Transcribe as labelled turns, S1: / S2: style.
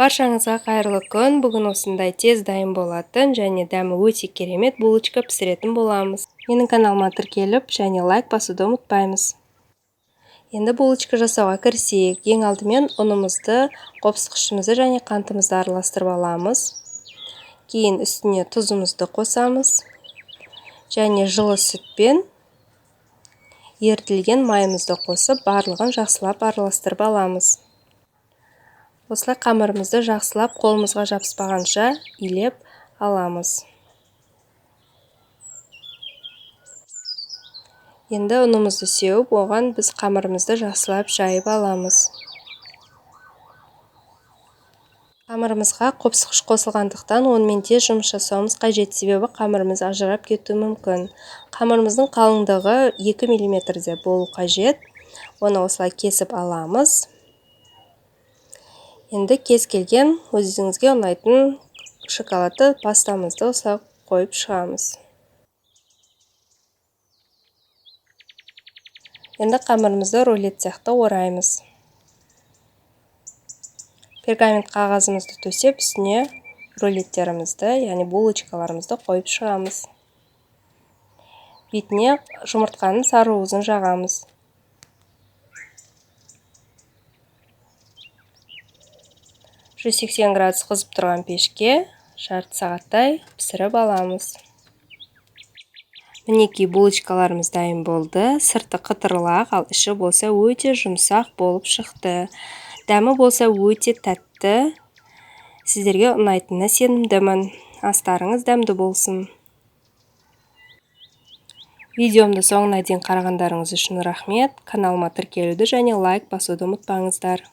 S1: Баршаңызға қайырлы күн. Бүгін осындай тез дайын болатын және дәмі өте керемет булочка пісіретін боламыз. Менің каналыма тіркеліп және лайк басуды ұмытпаймыз. Енді булочка жасауға кірісейік. Ең алдымен ұнымызды, қопсықышымызды және қантымызды араластырып аламыз. Кейін үстіне тұзымызды қосамыз. Және жылы сүтпен ерітілген майымызды қосып, барлығын жақсылап араластырып аламыз. Осылай қамырымызды жақсылап қолымызға жабыспағанша илеп аламыз. Енді ұнымызды сеуіп, оған біз қамырымызды жақсылап жайып аламыз. Қамырымызға қопсықыш қосылғандықтан, онымен тез жұмыс жасауымыз қажет, себебі қамырымыз ажырап кетуі мүмкін. Қамырымыздың қалыңдығы 2 мм болу қажет. Оны осылай кесіп аламыз. Енді кез келген өзіңізге ұнайтын шоколадты пастамызды осылай қойып шығамыз. Енді қамырымызды рулет сияқты ораймыз. Пергамент қағазымызды төсеп, үстіне рулеттерімізді, яғни булочкаларымызды қойып шығамыз. Бетіне жұмыртқаның сары уызын жағамыз. градус қызып тұрған пешке жарты сағаттай пісіріп аламыз. Мінекей булочкаларымыз дайын болды. Сырты қытырлақ, ал іші болса өте жұмсақ болып шықты. Дәмі болса өте тәтті. Сіздерге ұнайтынына сенімдімін. Астарыңыз дәмді болсын. Видеомды соңына дейін қарағандарыңыз үшін рахмет. Каналыма тіркелуді және лайк басуды ұмытпаңыздар.